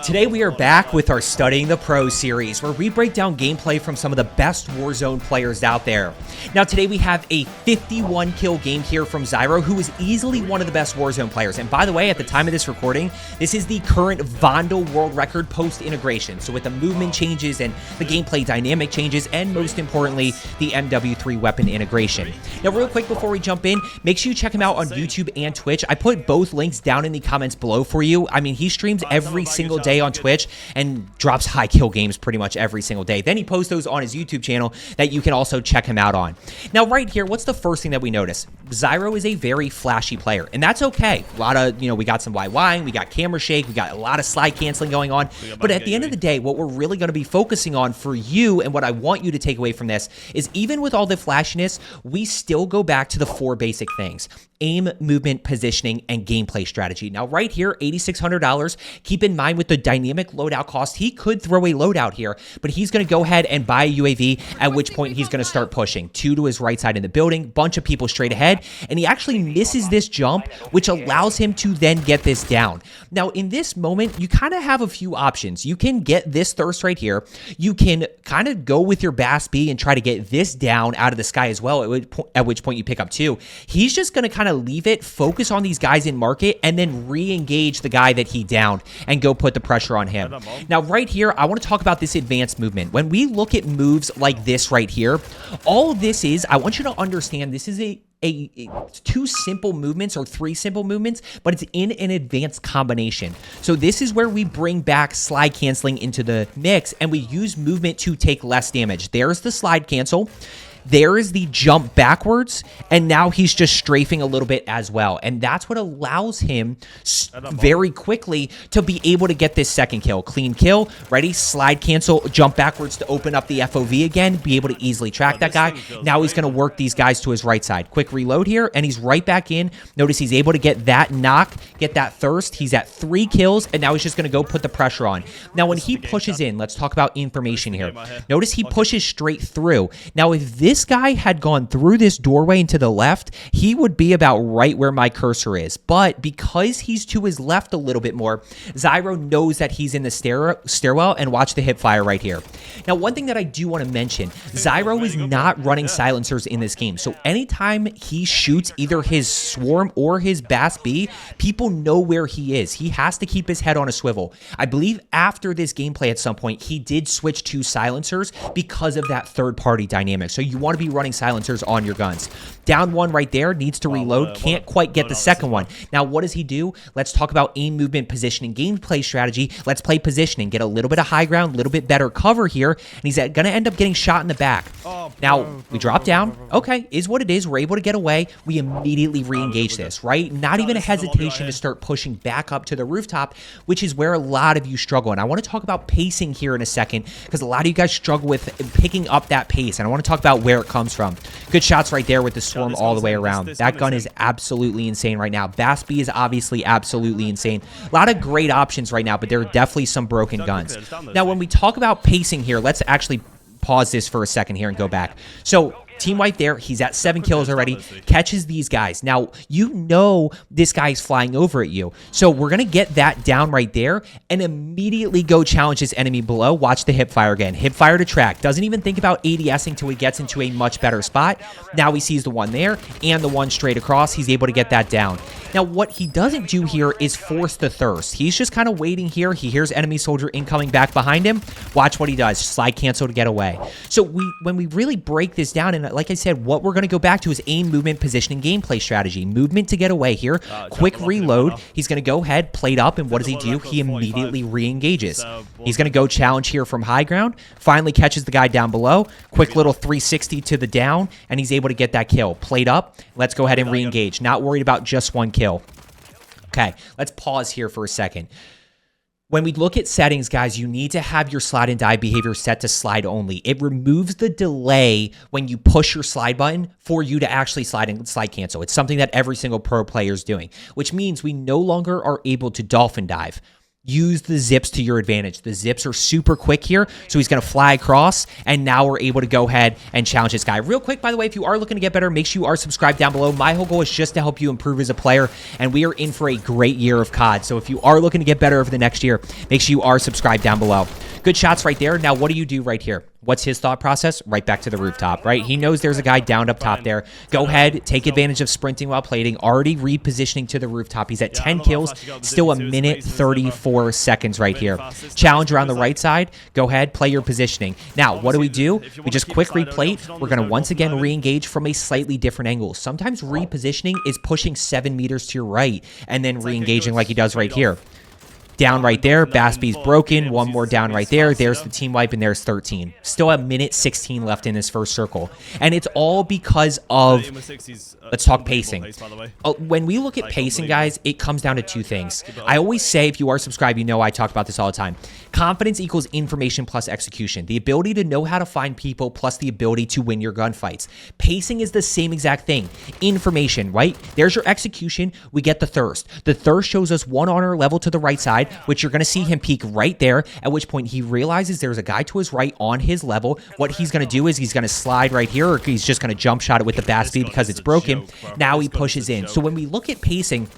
Today we are back with our Studying the Pros series, where we break down gameplay from some of the best Warzone players out there. Now today we have a 51 kill game here from Zyro, who is easily one of the best Warzone players. And by the way, at the time of this recording, this is the current VONDEL world record post-integration. So with the movement changes and the gameplay dynamic changes, and most importantly, the MW3 weapon integration. Now real quick before we jump in, make sure you check him out on YouTube and Twitch. I put both links down in the comments below for you. I mean, he streams every single day on Twitch and drops high kill games pretty much every single day. Then he posts those on his YouTube channel that you can also check him out on. Now right here, what's the first thing that we notice? Zyro is a very flashy player, and that's okay. A lot of, we got some YYing, we got camera shake, we got a lot of slide canceling going on. But at the end of the day, what we're really going to be focusing on for you, and what I want you to take away from this, is even with all the flashiness, we still go back to the 4 basic things: aim, movement, positioning, and gameplay strategy. Now right here, $8,600. Keep in mind with the dynamic loadout cost, he could throw a loadout here, but he's going to go ahead and buy a UAV, at which point he's going to start pushing. 2 to his right side in the building, bunch of people straight ahead, and he actually misses this jump, which allows him to then get this down. Now in this moment, you kind of have a few options. You can get this thirst right here. You can kind of go with your Bass B and try to get this down out of the sky as well, at which point you pick up 2. He's just going to kind of leave it, focus on these guys in market, and then re-engage the guy that he downed and go put the pressure on him. Now right here, I want to talk about this advanced movement. When we look at moves like this right here, all of this is, I want you to understand, this is a 2 simple movements or 3 simple movements, but it's in an advanced combination. So this is where we bring back slide canceling into the mix, and we use movement to take less damage. There's the slide cancel. There is the jump backwards, and now he's just strafing a little bit as well. And that's what allows him very quickly to be able to get this second kill. Clean kill, ready, slide cancel, jump backwards to open up the FOV again, be able to easily track that guy. Now he's going to work these guys to his right side. Quick reload here, and he's right back in. Notice he's able to get that knock, get that thirst. He's at 3 kills, and now he's just going to go put the pressure on. Now when he pushes in, let's talk about information here. Notice he pushes straight through. Now if this guy had gone through this doorway and to the left, he would be about right where my cursor is. But because he's to his left a little bit more, Zyro knows that he's in the stairwell, and watch the hip fire right here. Now, one thing that I do want to mention, Zyro is not running silencers in this game. So anytime he shoots either his Swarm or his Bass B, people know where he is. He has to keep his head on a swivel. I believe after this gameplay at some point, he did switch to silencers because of that third-party dynamic. So you want to be running silencers on your guns. Down 1 right there, needs to reload, can't quite get the second one. Now what does he do? Let's talk about aim, movement, positioning, gameplay strategy. Let's play positioning, get a little bit of high ground, a little bit better cover here, and he's going to end up getting shot in the back. Now we drop down, okay, is what it is. We're able to get away. We immediately re-engage this, right? Not even a hesitation to start pushing back up to the rooftop, which is where a lot of you struggle. And I want to talk about pacing here in a second, because a lot of you guys struggle with picking up that pace, and I want to talk about where it comes from. Good shots right there with the Swarm all the way around. That gun is absolutely insane right now. Bass B is obviously absolutely insane. A lot of great options right now, but there are definitely some broken guns. Now, when we talk about pacing here, let's actually pause this for a second here and go back. So team wipe there, he's at 7 kills already, catches these guys. Now, you know this guy's flying over at you. So we're going to get that down right there and immediately go challenge this enemy below. Watch the hip fire again. Hip fire to track. Doesn't even think about ADSing until he gets into a much better spot. Now he sees the one there and the one straight across. He's able to get that down. Now, what he doesn't do here is force the thirst. He's just kind of waiting here. He hears enemy soldier incoming back behind him. Watch what he does. Slide cancel to get away. So when we really break this down, and like I said, what we're going to go back to is aim, movement, positioning, gameplay strategy. Movement to get away here. Quick reload. He's going to go ahead, plate up, and what does he do? He immediately re-engages. He's going to go challenge here from high ground. Finally catches the guy down below. Quick little 360 to the down, and he's able to get that kill. Plate up. Let's go ahead and re-engage. Not worried about just 1 kill. Okay, let's pause here for a second. When we look at settings, guys, you need to have your slide and die behavior set to slide only. It removes the delay when you push your slide button for you to actually slide and slide cancel. It's something that every single pro player is doing, which means we no longer are able to dolphin dive. use the zips to your advantage. The zips are super quick here, so he's going to fly across, and now we're able to go ahead and challenge this guy. Real quick, by the way, if you are looking to get better, make sure you are subscribed down below. My whole goal is just to help you improve as a player, and we are in for a great year of COD. So if you are looking to get better over the next year, make sure you are subscribed down below. Good shots right there. Now, what do you do right here? What's his thought process? Right back to the rooftop, right? He knows there's a guy downed up top there. Go ahead, take advantage of sprinting while plating. Already repositioning to the rooftop. He's at 10 kills, still a minute 34 seconds right here. Challenge around the right side. Go ahead, play your positioning. Now, what do? We just quick replate. We're going to once again re-engage from a slightly different angle. Sometimes repositioning is pushing 7 meters to your right and then re-engaging like he does right here. Down right there, Baspy's broken. One more down right there. There's the team wipe, and there's 13. Still a minute 16 left in this first circle. And it's all because of, let's talk pacing. When we look at pacing, guys, it comes down to two things. I always say, if you are subscribed, you know I talk about this all the time. Confidence equals information plus execution. The ability to know how to find people plus the ability to win your gunfights. Pacing is the same exact thing. Information, right? There's your execution. We get the thirst. The thirst shows us one honor level to the right side, which you're going to see him peek right there, at which point he realizes there's a guy to his right on his level. What he's going to do is he's going to slide right here, or he's just going to jump shot it with the Baspy because it's broken. Now he pushes in. So when we look at pacing,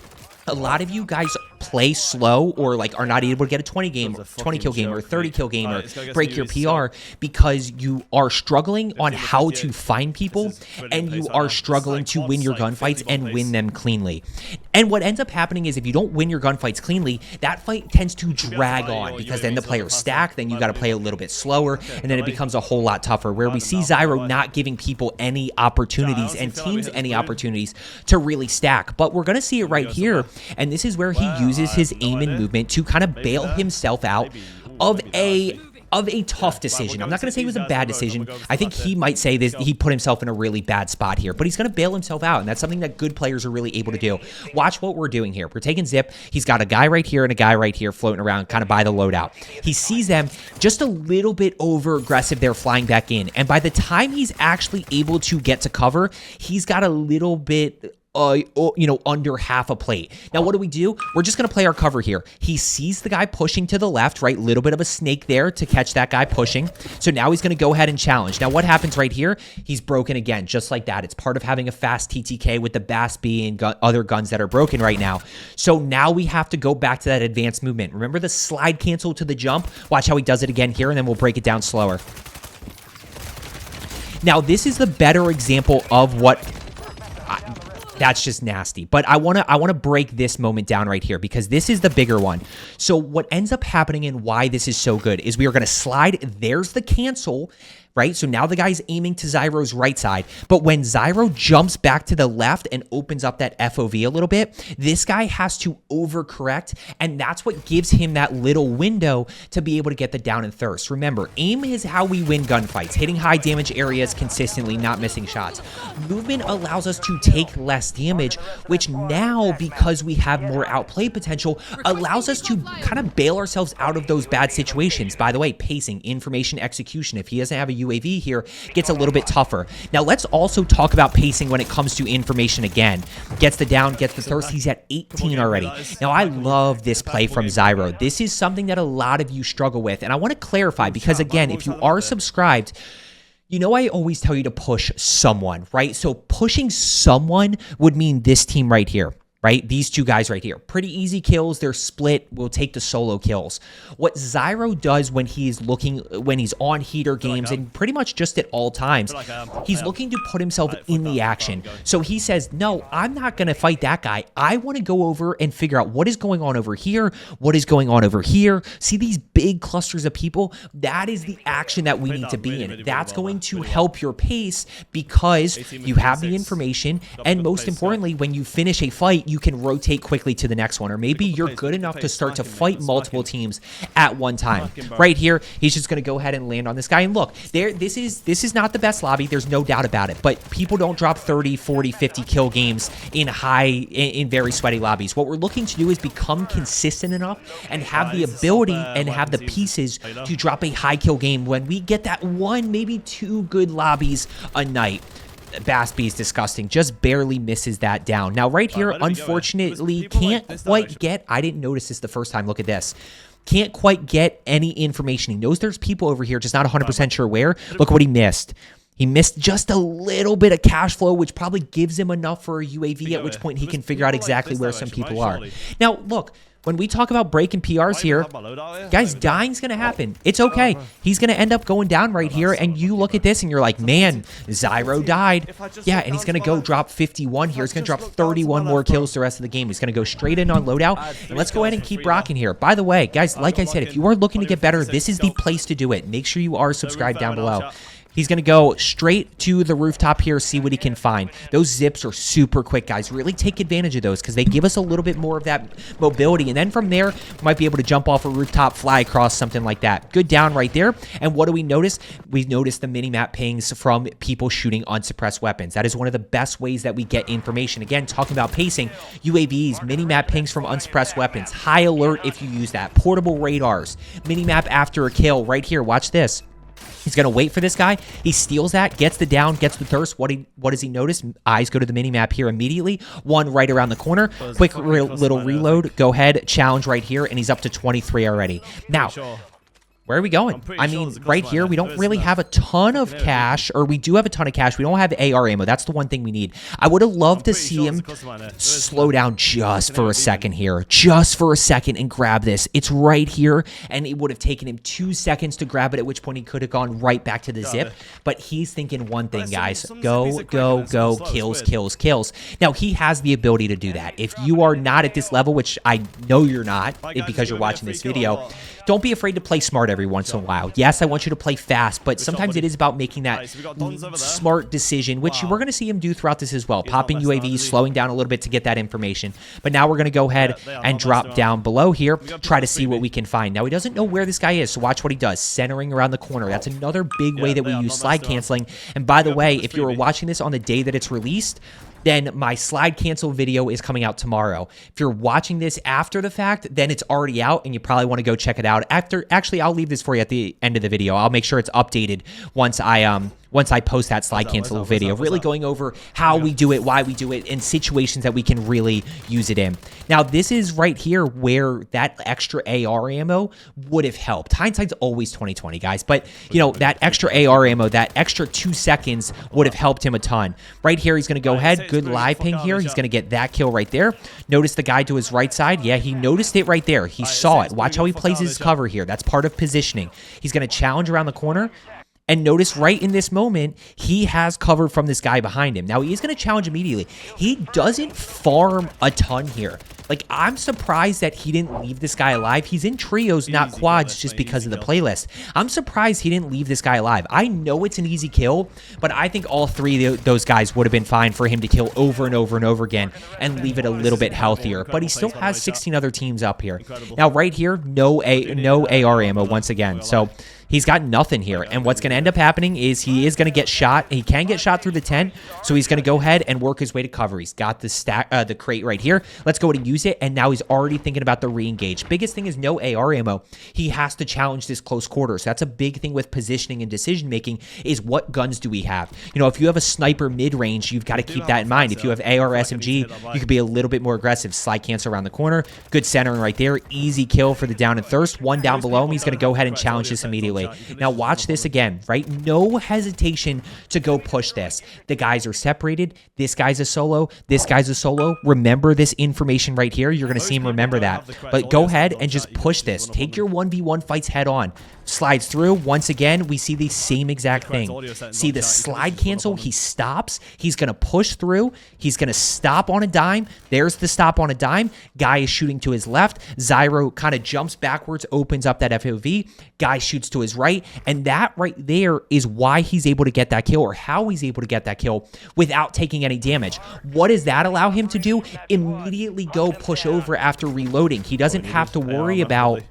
a lot of you guys play slow or like are not able to get a 20 kill game or 30 kill game or break your PR because you are struggling on how to find people and you are struggling to win your gunfights and win them cleanly. And what ends up happening is if you don't win your gunfights cleanly, that fight tends to drag on because then the players stack, then you got to play a little bit slower, and then it becomes a whole lot tougher, where we see Zyro not giving people any opportunities and teams any opportunities to really stack. But we're going to see it right here, and this is where he uses his aim and movement to kind of bail himself out of a tough decision. I'm not going to say it was a bad decision. I think he might say this, he put himself in a really bad spot here, but he's going to bail himself out, and that's something that good players are really able to do. Watch what we're doing here. We're taking Zip. He's got a guy right here and a guy right here floating around kind of by the loadout. He sees them just a little bit over aggressive. They're flying back in, and by the time he's actually able to get to cover, he's got a little bit under half a plate. Now, what do? We're just going to play our cover here. He sees the guy pushing to the left, right? Little bit of a snake there to catch that guy pushing. So now he's going to go ahead and challenge. Now, what happens right here? He's broken again, just like that. It's part of having a fast TTK with the Baspy and other guns that are broken right now. So now we have to go back to that advanced movement. Remember the slide cancel to the jump? Watch how he does it again here, and then we'll break it down slower. Now, this is the better example of what... That's just nasty. But I want to break this moment down right here because this is the bigger one. So what ends up happening and why this is so good is we are going to slide. There's the cancel, right? So now the guy's aiming to Zyro's right side. But when Zyro jumps back to the left and opens up that FOV a little bit, this guy has to overcorrect, and that's what gives him that little window to be able to get the down and thirst. Remember, aim is how we win gunfights, hitting high damage areas consistently, not missing shots. Movement allows us to take less damage, which now, because we have more outplay potential, allows us to kind of bail ourselves out of those bad situations. By the way, pacing, information, execution. If he doesn't have a UAV here, gets a little bit tougher. Now, let's also talk about pacing when it comes to information again. Gets the down, gets the thirst. He's at 18 already. Now, I love this play from Zyro. This is something that a lot of you struggle with, and I want to clarify because, again, if you are subscribed, you know I always tell you to push someone, right? So pushing someone would mean this team right here. Right? These two guys right here. Pretty easy kills. They're split. We'll take the solo kills. What Zyro does when he's on heater games and pretty much just at all times, he's looking to put himself in the action. So he says, no, I'm not going to fight that guy. I want to go over and figure out what is going on over here. What is going on over here? See these big clusters of people? That is the action that we need to be in. That's going to help your pace because you have the information. And most importantly, when you finish a fight, you can rotate quickly to the next one, or maybe you're good enough to start to fight multiple teams at one time. Right here, he's just going to go ahead and land on this guy. And look, this is not the best lobby. There's no doubt about it. But people don't drop 30, 40, 50 kill games in very sweaty lobbies. What we're looking to do is become consistent enough and have the ability and have the pieces to drop a high kill game when we get that one, maybe two good lobbies a night. Bast is disgusting. Just barely misses that down. Now, right here, unfortunately, can't quite get... I didn't notice this the first time. Look at this. Can't quite get any information. He knows there's people over here, just not 100% sure where. Look what he missed. He missed just a little bit of cash flow, which probably gives him enough for a UAV, at which point he can figure out exactly where some people are. Now, look, when we talk about breaking PRs here, guys, dying's going to happen. It's okay. He's going to end up going down right here, and you look at this, and you're like, man, Zyro died. Yeah, and he's going to go drop 51 here. He's going to drop 31 more kills the rest of the game. He's going to go straight in on loadout, and let's go ahead and keep rocking here. By the way, guys, like I said, if you are looking to get better, this is the place to do it. Make sure you are subscribed down below. He's going to go straight to the rooftop here, see what he can find. Those zips are super quick, guys. Really take advantage of those because they give us a little bit more of that mobility. And then from there, we might be able to jump off a rooftop, fly across, something like that. Good down right there. And what do we notice? We notice the minimap pings from people shooting unsuppressed weapons. That is one of the best ways that we get information. Again, talking about pacing, UAVs, minimap pings from unsuppressed weapons. High alert if you use that. Portable radars. Minimap after a kill right here. Watch this. He's going to wait for this guy. He steals that, gets the down, gets the thirst. What does he notice? Eyes go to the mini-map here immediately. One right around the corner. Quick little reload. Go ahead. Challenge right here, and he's up to 23 already. Now, where are we going? I mean, right here, we don't really have a ton of cash, or we do have a ton of cash. We don't have AR ammo. That's the one thing we need. I would have loved to see him slow down just for a second here. Just for a second and grab this. It's right here, and it would have taken him 2 seconds to grab it, at which point he could have gone right back to the zip. But he's thinking one thing, guys. Go, go, go. Kills, kills, kills. Now, he has the ability to do that. If you are not at this level, which I know you're not because you're watching this video, don't be afraid to play smart every once in a while. Yes, I want you to play fast, but sometimes it is about making that smart decision, which we're going to see him do throughout this as well. Popping UAVs, slowing down a little bit to get that information. But now we're going to go ahead and drop down below here, try to see what we can find. Now, he doesn't know where this guy is, so watch what he does. Centering around the corner. That's another big way that we use slide canceling. And by the way, if you were watching this on the day that it's released, then my slide cancel video is coming out tomorrow. If you're watching this after the fact, then it's already out, and you probably want to go check it out. Actually, I'll leave this for you at the end of the video. I'll make sure it's updated once I post that slide cancel video, really going over how we do it, why we do it, and situations that we can really use it in. Now, this is right here where that extra AR ammo would have helped. Hindsight's always 20/20, guys, but, you know, that extra AR ammo, that extra 2 seconds would have helped him a ton. Right here, he's going to go ahead. Good live ping here. He's going to get that kill right there. Notice the guy to his right side. Yeah, he noticed it right there. He saw it. Watch how he plays his cover here. That's part of positioning. He's going to challenge around the corner. And notice right in this moment, he has cover from this guy behind him. Now, he is going to challenge immediately. He doesn't farm a ton here. Like, I'm surprised that he didn't leave this guy alive. He's in trios, not quads, just because of the playlist. I'm surprised he didn't leave this guy alive. I know it's an easy kill, but I think all three of those guys would have been fine for him to kill over and over and over again and leave it a little bit healthier. But he still has 16 other teams up here. Now, right here, no AR ammo once again. So he's got nothing here, and what's going to end up happening is he is going to get shot. He can get shot through the tent, so he's going to go ahead and work his way to cover. He's got the crate right here. Let's go ahead and use it, and now he's already thinking about the re-engage. Biggest thing is no AR ammo. He has to challenge this close quarters. That's a big thing with positioning and decision-making is what guns do we have? You know, if you have a sniper mid-range, you've got to keep that in mind. If you have AR SMG, you could be a little bit more aggressive. Slide cancel around the corner. Good centering right there. Easy kill for the down and thirst. One down below him. He's going to go ahead and challenge this immediately. Now watch this again, right? No hesitation to go push this. The guys are separated. This guy's a solo. This guy's a solo. Remember this information right here. You're going to see him remember that. But go ahead and just push this. Take your 1v1 fights head on. Slides through. Once again, we see the same exact thing. See the slide cancel? He stops. He's going to push through. He's going to stop on a dime. There's the stop on a dime. Guy is shooting to his left. Zyro kind of jumps backwards, opens up that FOV. Guy shoots to his right. And that right there is why he's able to get that kill, or how he's able to get that kill without taking any damage. What does that allow him to do? Immediately go push over after reloading. He doesn't have to worry about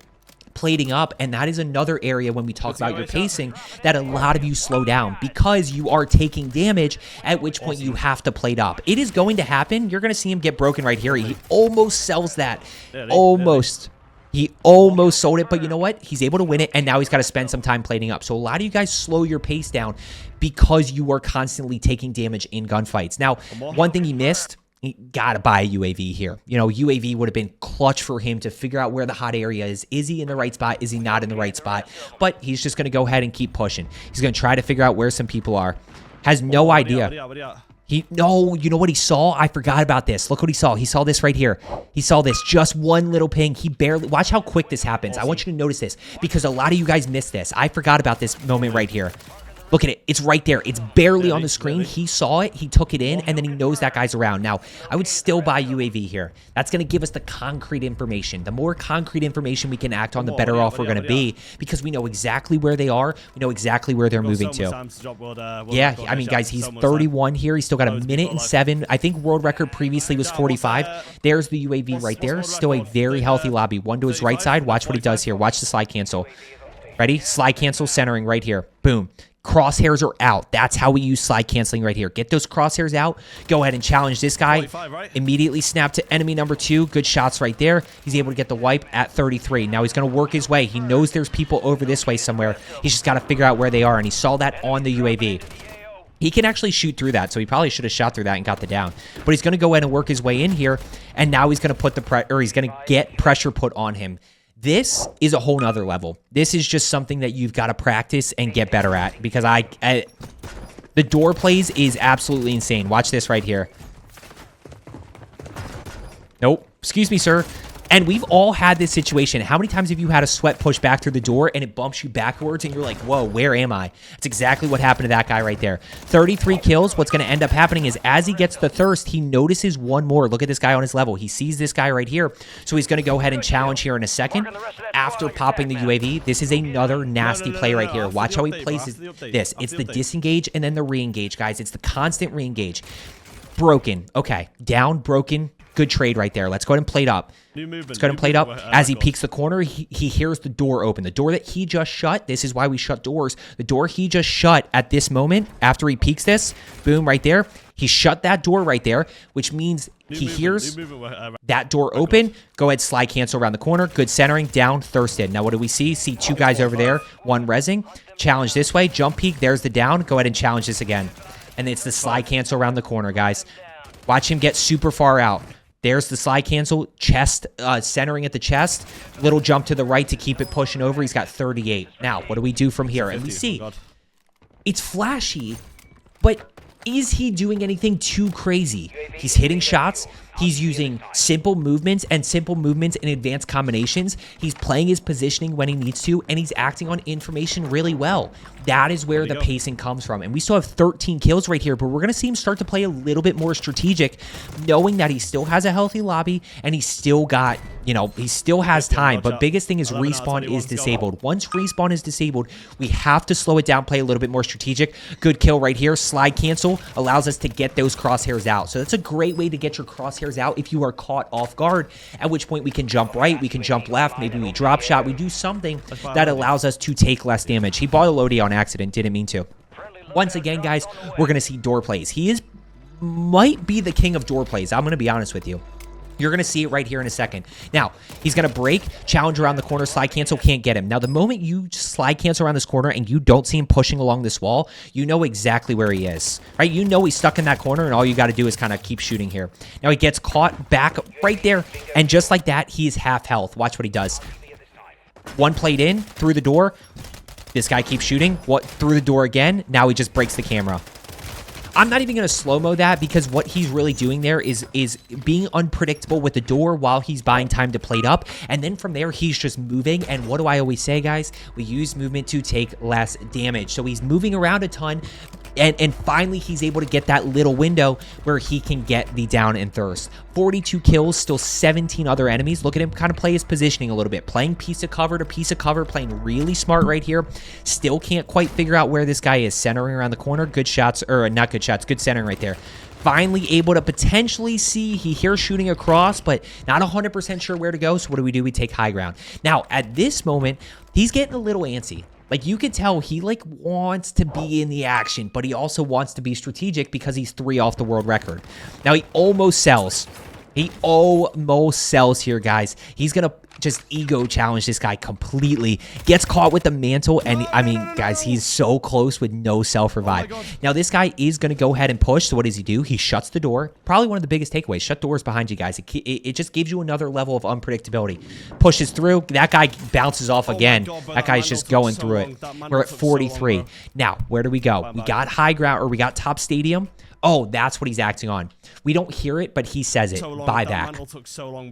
plating up, and that is another area when we talk about your pacing that a lot of you slow down because you are taking damage, at which point you have to plate up. It is going to happen. You're going to see him get broken right here. He almost sells that. Almost. He almost sold it, but you know what? He's able to win it, and now he's got to spend some time plating up. So a lot of you guys slow your pace down because you are constantly taking damage in gunfights. Now, one thing he missed, he got to buy a UAV here. You know, UAV would have been clutch for him to figure out where the hot area is. Is he in the right spot? Is he not in the right spot? But he's just going to go ahead and keep pushing. He's going to try to figure out where some people are. Has no idea. You know what he saw? I forgot about this. Look what he saw. He saw this right here. He saw this. Just one little ping. He barely... Watch how quick this happens. I want you to notice this because a lot of you guys missed this. I forgot about this moment right here. Look at it. It's right there. It's barely on the screen. He saw it. He took it in, and then he knows that guy's around. Now, I would still buy UAV here. That's going to give us the concrete information. The more concrete information we can act on, the better off we're going to be because we know exactly where they are. We know exactly where they're moving to. Yeah, I mean, guys, he's 31 here. He's still got a minute and 7. I think world record previously was 45. There's the UAV right there. Still a very healthy lobby. One to his right side. Watch what he does here. Watch the slide cancel. Ready? Slide cancel centering right here. Boom. Crosshairs are out. That's how we use slide canceling right here. Get those crosshairs out. Go ahead and challenge this guy. Immediately snap to enemy number 2. Good shots right there. He's able to get the wipe at 33. Now he's going to work his way. He knows there's people over this way somewhere. He's just got to figure out where they are, and he saw that on the UAV. He can actually shoot through that, so he probably should have shot through that and got the down. But he's going to go ahead and work his way in here, and now he's going to put he's going to get pressure put on him. This is a whole nother level. This is just something that you've got to practice and get better at because the door plays is absolutely insane. Watch this right here. Nope. Excuse me, sir. And we've all had this situation. How many times have you had a sweat push back through the door and it bumps you backwards and you're like, whoa, where am I? That's exactly what happened to that guy right there. 33 kills. What's going to end up happening is as he gets the thirst, he notices one more. Look at this guy on his level. He sees this guy right here. So he's going to go ahead and challenge here in a second after popping the UAV. This is another nasty play right here. Watch how he plays this. It's the disengage and then the re-engage, guys. It's the constant re-engage. Broken. Okay. Down, broken. Good trade right there. Let's go ahead and plate up. Let's go ahead and plate up. As he peeks the corner, he hears the door open. The door that he just shut, this is why we shut doors. The door he just shut at this moment, after he peeks this, boom, right there. He shut that door right there, which means he hears that door open. Go ahead, slide cancel around the corner. Good centering, down, thirsted. Now what do we see? See 2 guys over there, 1 rezzing. Challenge this way, jump peek, there's the down. Go ahead and challenge this again. And it's the slide cancel around the corner, guys. Watch him get super far out. There's the slide cancel, chest, centering at the chest. Little jump to the right to keep it pushing over. He's got 38. Now, what do we do from here? And we see it's flashy, but is he doing anything too crazy? He's hitting shots. He's using simple movements and advanced combinations. He's playing his positioning when he needs to, and he's acting on information really well. That is where the pacing comes from. And we still have 13 kills right here, but we're going to see him start to play a little bit more strategic, knowing that he still has a healthy lobby, and he's still got, you know, he still has time. But biggest thing is respawn is disabled. Once respawn is disabled, we have to slow it down, play a little bit more strategic. Good kill right here. Slide cancel allows us to get those crosshairs out. So that's a great way to get your crosshairs out if you are caught off guard, at which point we can jump right, we can jump left, maybe we drop shot, we do something that allows us to take less damage. He bought a loadie on accident, didn't mean to. Once again, guys, we're going to see door plays. He might be the king of door plays. I'm going to be honest with you. You're going to see it right here in a second. Now, he's going to break, challenge around the corner, slide cancel, can't get him. Now, the moment you slide cancel around this corner and you don't see him pushing along this wall, you know exactly where he is, right? You know he's stuck in that corner, and all you got to do is kind of keep shooting here. Now, he gets caught back right there, and just like that, he's half health. Watch what he does. One plate in, through the door. This guy keeps shooting. Through the door again. Now he just breaks the camera. I'm not even going to slow-mo that because what he's really doing there is being unpredictable with the door while he's buying time to plate up. And then from there, he's just moving. And what do I always say, guys? We use movement to take less damage. So he's moving around a ton. And finally, he's able to get that little window where he can get the down and thirst. 42 kills, still 17 other enemies. Look at him kind of play his positioning a little bit. Playing piece of cover to piece of cover, playing really smart right here. Still can't quite figure out where this guy is. Centering around the corner. Good shots, or not good shots, good centering right there. Finally able to potentially see, he hears shooting across, but not 100% sure where to go. So what do? We take high ground. Now, at this moment, he's getting a little antsy. Like, you could tell he, like, wants to be in the action, but he also wants to be strategic because he's 3 off the world record. Now, he almost sells. He almost sells here, guys. He's going to... just ego challenge this guy completely. Gets caught with the mantle, and I mean, guys, he's so close with no self-revive. Now, this guy is going to go ahead and push, so what does he do? He shuts the door. Probably one of the biggest takeaways. Shut doors behind you, guys. It just gives you another level of unpredictability. Pushes through. That guy bounces off again. That guy's just going through it. We're at 43. Now, where do we go? We got high ground, or we got top stadium. Oh, that's what he's acting on. We don't hear it, but he says it. Buyback.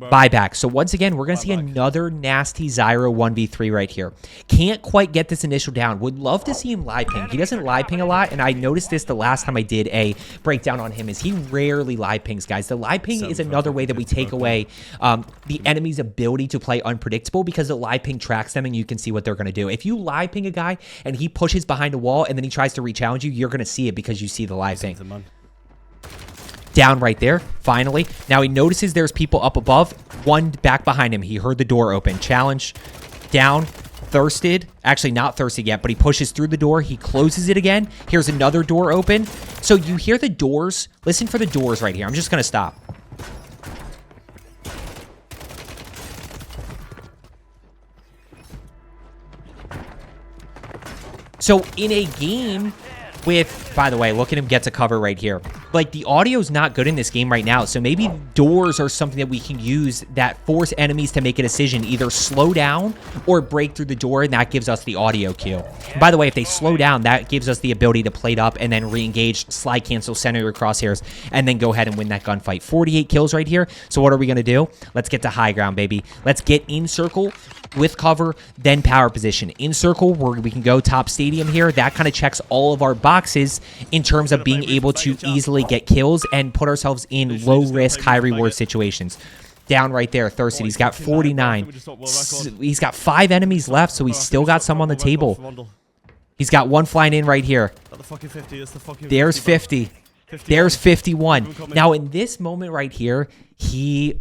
Buyback. So once again, we're going to see another nasty Zyro 1v3 right here. Can't quite get this initial down. Would love to see him live ping. He doesn't live ping a lot, and I noticed this the last time I did a breakdown on him, is he rarely live pings, guys. The live ping is another way that we take away the enemy's ability to play unpredictable, because the live ping tracks them, and you can see what they're going to do. If you live ping a guy, and he pushes behind a wall, and then he tries to re-challenge you, you're going to see it because you see the live ping. Down right there, finally. Now he notices there's people up above. One back behind him. He heard the door open. Challenge. Down. Thirsted. Actually, not thirsted yet, but he pushes through the door. He closes it again. Here's another door open. So you hear the doors. Listen for the doors right here. I'm just going to stop. So in a game with, by the way, look at him get to cover right here. Like, the audio's not good in this game right now, so maybe doors are something that we can use that force enemies to make a decision, either slow down or break through the door, and that gives us the audio cue. And by the way, if they slow down, that gives us the ability to plate up and then re-engage, slide cancel, center your crosshairs, and then go ahead and win that gunfight. 48 kills right here. So what are we going to do? Let's get to high ground, baby. Let's get in circle with cover, then power position. In circle, where we can go top stadium here. That kind of checks all of our boxes in terms of being able to easily get kills and put ourselves in low-risk, high-reward situations. Down right there, Thirsty. He's got 49. He's got 5 enemies left, so he's still got some on the table. He's got one flying in right here. There's 50. There's 51. Now, in this moment right here, he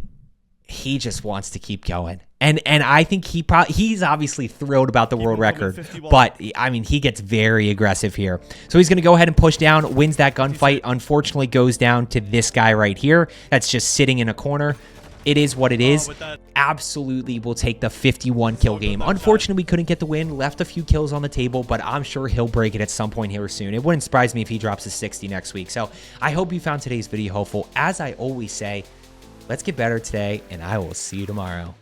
just wants to keep going. And I think he's obviously thrilled about the world record, but I mean, he gets very aggressive here. So he's going to go ahead and push down, wins that gunfight. Unfortunately, goes down to this guy right here that's just sitting in a corner. It is what it is. Absolutely will take the 51 kill game. Unfortunately, we couldn't get the win, left a few kills on the table, but I'm sure he'll break it at some point here soon. It wouldn't surprise me if he drops a 60 next week. So I hope you found today's video helpful. As I always say, let's get better today, and I will see you tomorrow.